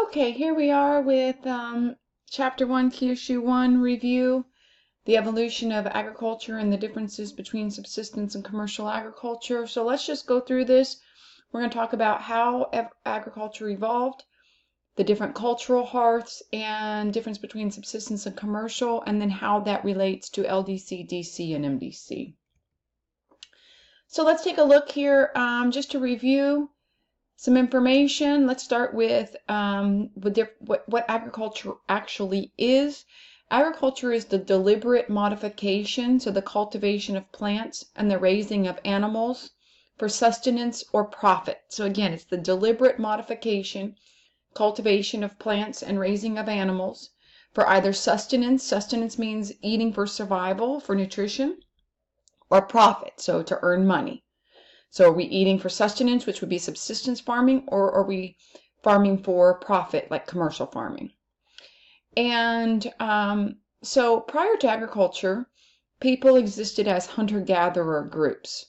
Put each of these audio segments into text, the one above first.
Okay, here we are with Chapter 1, Kyushu 1 review, the evolution of agriculture and the differences between subsistence and commercial agriculture. So let's just go through this. We're going to talk about how agriculture evolved, the different cultural hearths, and difference between subsistence and commercial, and then how that relates to LDC, DC, and MDC. So let's take a look here just to review some information. Let's start with what agriculture actually is. Agriculture is the deliberate modification, so the cultivation of plants and the raising of animals for sustenance or profit. So again, it's the deliberate modification, cultivation of plants and raising of animals for either sustenance. Sustenance means eating for survival, for nutrition, or profit, so to earn money. So are we eating for sustenance, which would be subsistence farming, or are we farming for profit, like commercial farming? And so prior to agriculture, people existed as hunter-gatherer groups.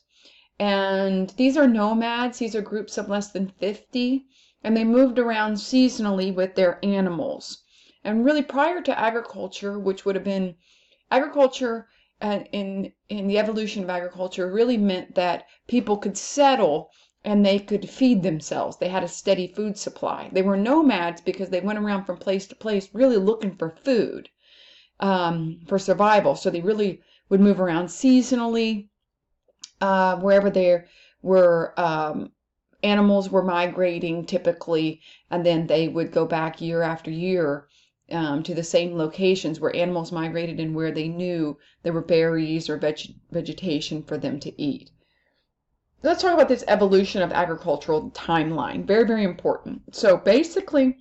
And these are nomads. These are groups of less than 50, and they moved around seasonally with their animals. And really prior to agriculture, which would have been agriculture, in the evolution of agriculture really meant that people could settle and they could feed themselves. They had a steady food supply. They were nomads because they went around from place to place really looking for food, for survival. So they really would move around seasonally, wherever there were animals were migrating typically, and then they would go back year after year to the same locations where animals migrated and where they knew there were berries or vegetation for them to eat. Let's talk about this evolution of agricultural timeline. Very, very important. So basically,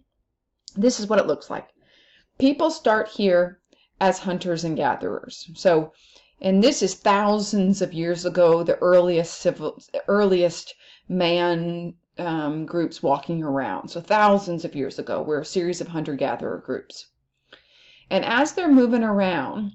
this is what it looks like. People start here as hunters and gatherers. So, and this is thousands of years ago, the earliest man groups walking around. So thousands of years ago, we're a series of hunter-gatherer groups. And as they're moving around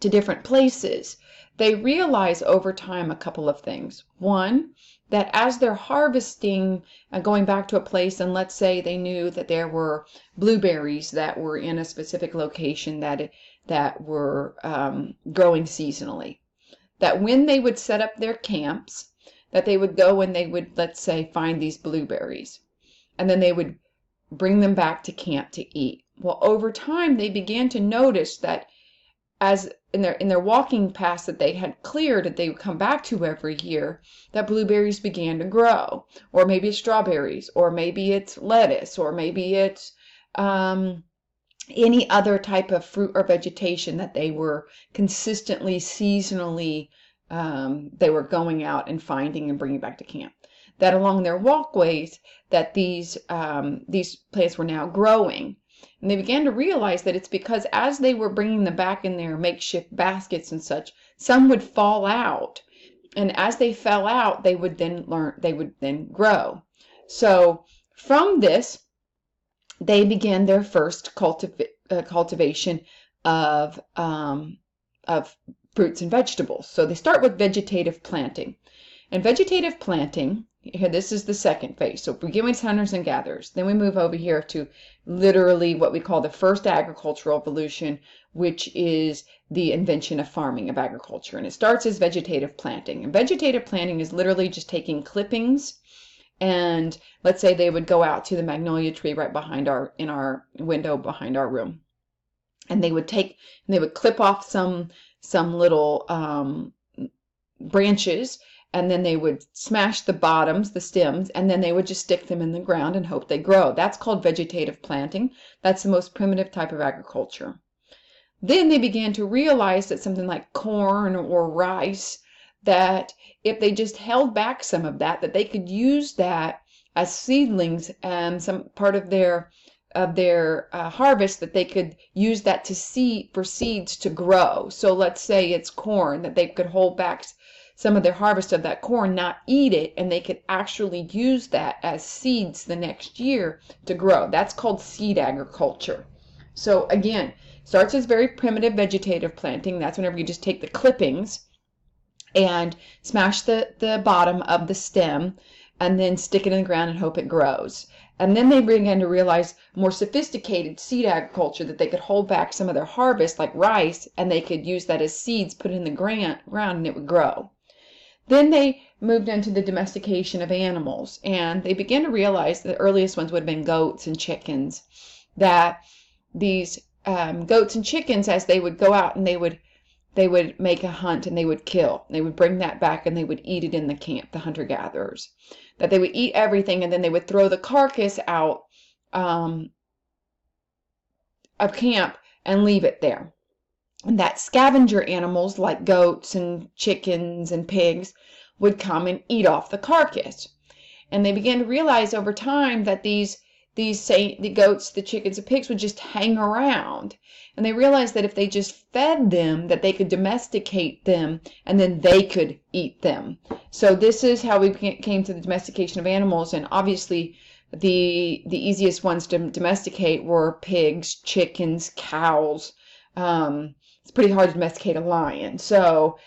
to different places, they realize over time a couple of things. One, that as they're harvesting, going back to a place, and let's say they knew that there were blueberries that were in a specific location that were growing seasonally, that when they would set up their camps, that they would go and they would, let's say, find these blueberries, and then they would bring them back to camp to eat. Well, over time, they began to notice that as in their walking paths that they had cleared, that they would come back to every year, that blueberries began to grow, or maybe it's strawberries, or maybe it's lettuce, or maybe it's any other type of fruit or vegetation that they were consistently, seasonally, they were going out and finding and bringing back to camp. That along their walkways, that these plants were now growing. And they began to realize that it's because as they were bringing them back in their makeshift baskets and such, some would fall out. And as they fell out, they would then grow. So from this, they began their first cultivation of fruits and vegetables. So they start with vegetative planting. And vegetative planting, here, this is the second phase. So we begin with hunters and gatherers. Then we move over here to literally what we call the first agricultural evolution, which is the invention of farming, of agriculture. And it starts as vegetative planting. And vegetative planting is literally just taking clippings, and let's say they would go out to the magnolia tree right behind in our window behind our room. And they would clip off some little branches, and then they would smash the bottoms, the stems, and then they would just stick them in the ground and hope they grow. That's called vegetative planting. That's the most primitive type of agriculture. Then they began to realize that something like corn or rice, that if they just held back some of that they could use that as seedlings and some part of their harvest, that they could use that for seeds to grow. So let's say it's corn, that they could hold back some of their harvest of that corn, not eat it, and they could actually use that as seeds the next year to grow. That's called seed agriculture. So again, starts as very primitive vegetative planting. That's whenever you just take the clippings and smash the bottom of the stem, and then stick it in the ground and hope it grows. And then they began to realize more sophisticated seed agriculture, that they could hold back some of their harvest, like rice, and they could use that as seeds, put it in the ground, and it would grow. Then they moved into the domestication of animals, and they began to realize the earliest ones would have been goats and chickens, that these goats and chickens, as they would go out and they would make a hunt and they would kill. They would bring that back and they would eat it in the camp, the hunter-gatherers. That they would eat everything and then they would throw the carcass out of camp and leave it there. And that scavenger animals like goats and chickens and pigs would come and eat off the carcass. And they began to realize over time that the goats, the chickens, and pigs would just hang around. And they realized that if they just fed them, that they could domesticate them and then they could eat them. So this is how we came to the domestication of animals. And obviously the easiest ones to domesticate were pigs, chickens, cows. It's pretty hard to domesticate a lion. So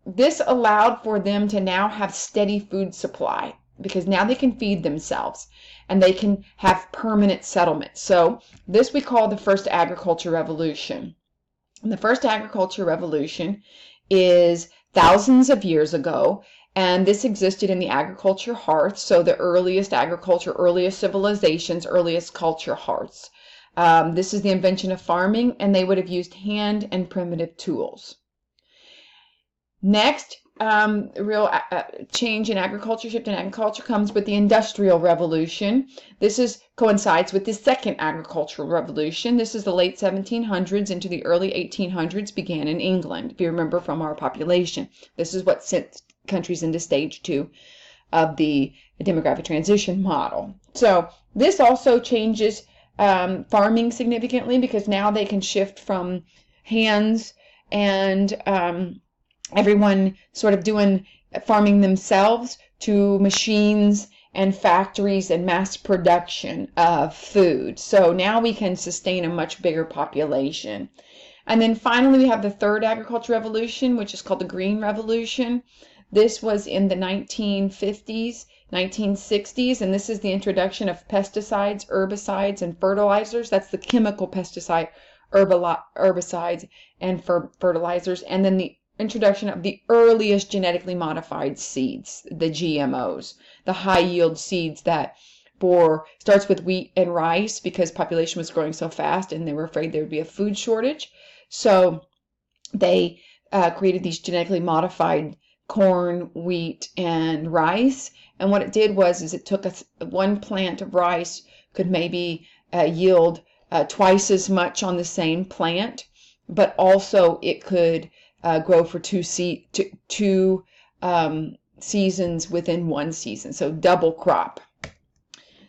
this allowed for them to now have steady food supply, because now they can feed themselves and they can have permanent settlements. So this we call the first agriculture revolution. And the first agriculture revolution is thousands of years ago, and this existed in the agriculture hearth. So the earliest agriculture, earliest civilizations, earliest culture hearths. This is the invention of farming, and they would have used hand and primitive tools. Next, real change in agriculture, shift in agriculture, comes with the Industrial Revolution. This coincides with the second agricultural revolution. This is the late 1700s into the early 1800s, began in England, if you remember from our population. This is what sent countries into stage 2 of the demographic transition model. So this also changes farming significantly, because now they can shift from hands and everyone sort of doing farming themselves to machines and factories and mass production of food. So now we can sustain a much bigger population. And then finally we have the third agricultural revolution, which is called the Green Revolution. This was in the 1950s, 1960s, and this is the introduction of pesticides, herbicides, and fertilizers. That's the chemical pesticide, herbicides, and fertilizers. And then the introduction of the earliest genetically modified seeds, the GMOs, the high yield seeds that starts with wheat and rice, because population was growing so fast and they were afraid there would be a food shortage. So they created these genetically modified corn, wheat, and rice. And what it did was it took one plant of rice could maybe yield twice as much on the same plant, but also it could grow for two seasons within one season, so double crop.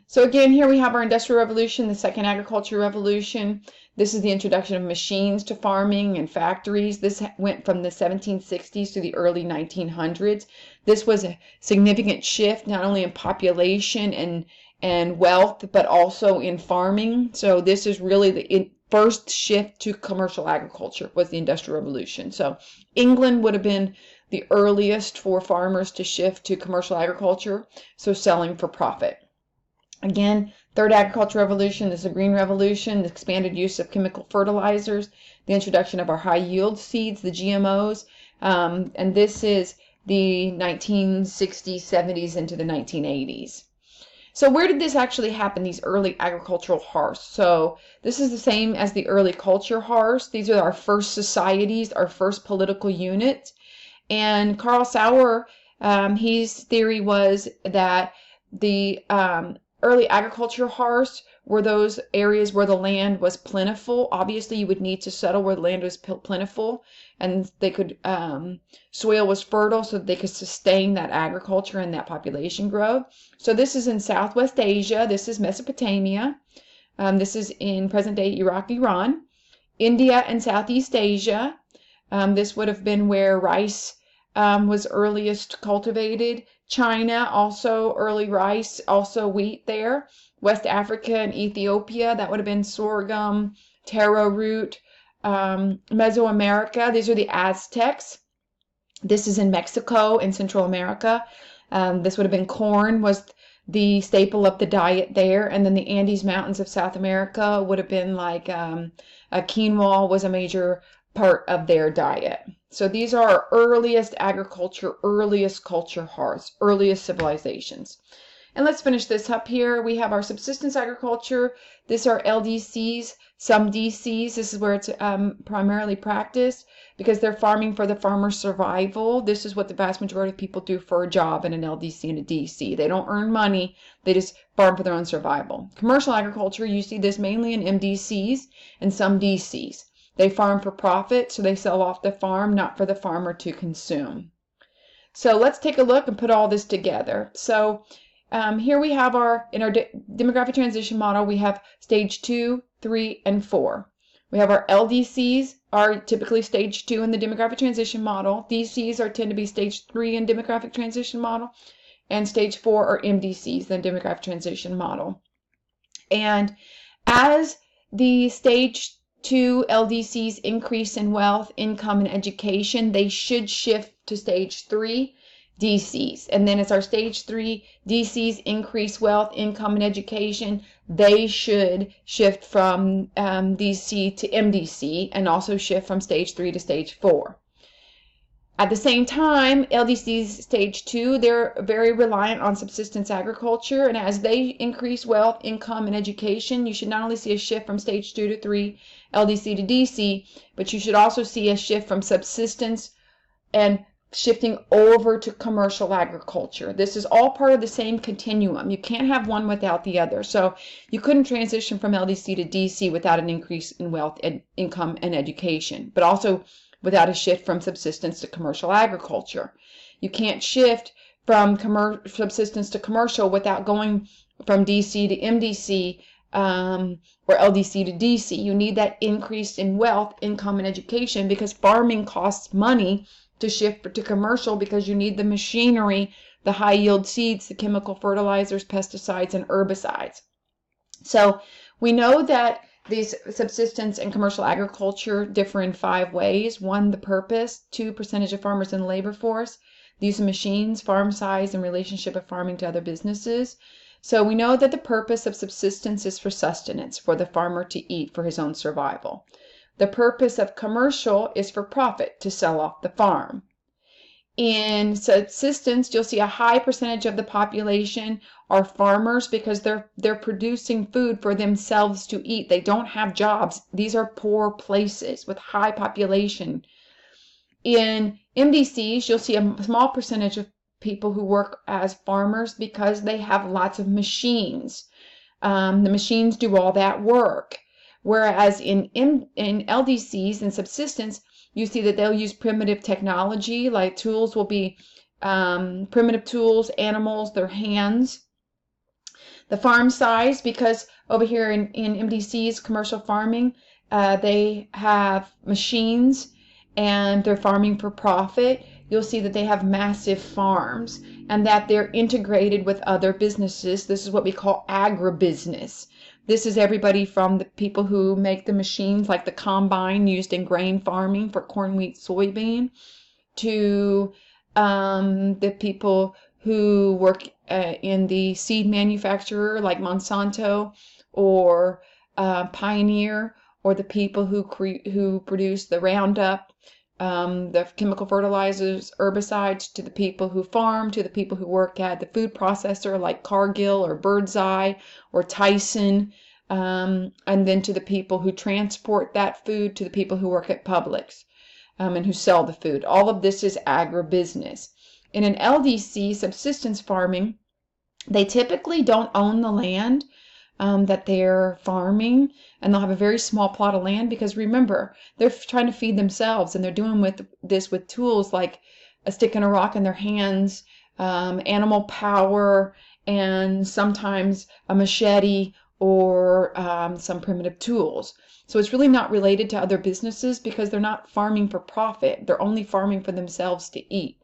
So again, here we have our Industrial Revolution, the second agricultural revolution. This is the introduction of machines to farming and factories. This went from the 1760s to the early 1900s. This was a significant shift, not only in population and wealth, but also in farming. So this is really the first shift to commercial agriculture, was the Industrial Revolution. So England would have been the earliest for farmers to shift to commercial agriculture, so selling for profit. Again, third agricultural revolution is the Green Revolution, the expanded use of chemical fertilizers, the introduction of our high yield seeds, the GMOs, and this is the 1960s, 70s into the 1980s. So where did this actually happen, these early agricultural hearths? So this is the same as the early culture hearths. These are our first societies, our first political unit. And Karl Sauer, his theory was that the early agricultural hearths were those areas where the land was plentiful. Obviously, you would need to settle where the land was plentiful, and they could soil was fertile, so that they could sustain that agriculture and that population growth. So this is in Southwest Asia. This is Mesopotamia. This is in present-day Iraq, Iran, India, and Southeast Asia. This would have been where rice was earliest cultivated. China, also early rice, also wheat there. West Africa and Ethiopia, that would have been sorghum, taro root. Mesoamerica, these are the Aztecs. This is in Mexico and Central America. This would have been corn was the staple of the diet there, and then the Andes Mountains of South America would have been like quinoa was a major part of their diet. So these are our earliest agriculture, earliest culture hearths, earliest civilizations. And let's finish this up here. We have our subsistence agriculture. These are LDCs, some DCs. This is where it's primarily practiced because they're farming for the farmer's survival. This is what the vast majority of people do for a job in an LDC and a DC. They don't earn money. They just farm for their own survival. Commercial agriculture, you see this mainly in MDCs and some DCs. They farm for profit, so they sell off the farm, not for the farmer to consume. So let's take a look and put all this together. So here we have in our demographic transition model, we have stage 2, 3, and 4. We have our LDCs are typically stage 2 in the demographic transition model. DCs tend to be stage 3 in demographic transition model. And stage 4 are MDCs, the demographic transition model. And as the stage 2 LDCs increase in wealth, income, and education, they should shift to stage 3 DCs. And then as our stage 3 DCs increase wealth, income, and education, they should shift from DC to MDC and also shift from stage 3 to stage 4. At the same time, LDCs stage 2, they're very reliant on subsistence agriculture, and as they increase wealth, income, and education, you should not only see a shift from stage 2 to 3, LDC to DC, but you should also see a shift from subsistence and shifting over to commercial agriculture. This is all part of the same continuum. You can't have one without the other. So you couldn't transition from LDC to DC without an increase in wealth, and income, and education, but also without a shift from subsistence to commercial agriculture. You can't shift from subsistence to commercial without going from DC to MDC or LDC to DC. You need that increase in wealth, income, and education because farming costs money to shift to commercial because you need the machinery, the high yield seeds, the chemical fertilizers, pesticides, and herbicides. So we know that these subsistence and commercial agriculture differ in 5 ways. 1, the purpose. 2, percentage of farmers in the labor force. The use of machines, farm size, and relationship of farming to other businesses. So we know that the purpose of subsistence is for sustenance, for the farmer to eat for his own survival. The purpose of commercial is for profit, to sell off the farm. In subsistence, you'll see a high percentage of the population are farmers because they're producing food for themselves to eat. They don't have jobs. These are poor places with high population. In MDCs, you'll see a small percentage of people who work as farmers because they have lots of machines. The machines do all that work. Whereas in LDCs and subsistence, you see that they'll use primitive technology, like tools will be primitive tools, animals, their hands. The farm size, because over here in MDCs, commercial farming, they have machines and they're farming for profit. You'll see that they have massive farms and that they're integrated with other businesses. This is what we call agribusiness. This is everybody from the people who make the machines like the combine used in grain farming for corn, wheat, soybean, to the people who work in the seed manufacturer like Monsanto or Pioneer, or the people who produce the Roundup, the chemical fertilizers, herbicides, to the people who farm, to the people who work at the food processor like Cargill or Birdseye or Tyson, and then to the people who transport that food, to the people who work at Publix and who sell the food. All of this is agribusiness. In an LDC, subsistence farming, they typically don't own the land that they're farming, and they'll have a very small plot of land because remember, they're trying to feed themselves, and they're doing this with tools like a stick and a rock in their hands, animal power, and sometimes a machete or some primitive tools. So it's really not related to other businesses because they're not farming for profit. They're only farming for themselves to eat.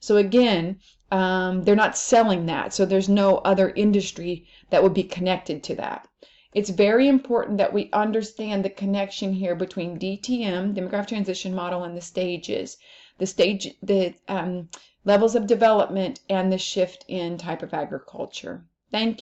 So again, they're not selling that. So there's no other industry that would be connected to that. It's very important that we understand the connection here between DTM, demographic transition model, and the stages. The levels of development, and the shift in type of agriculture. Thank you.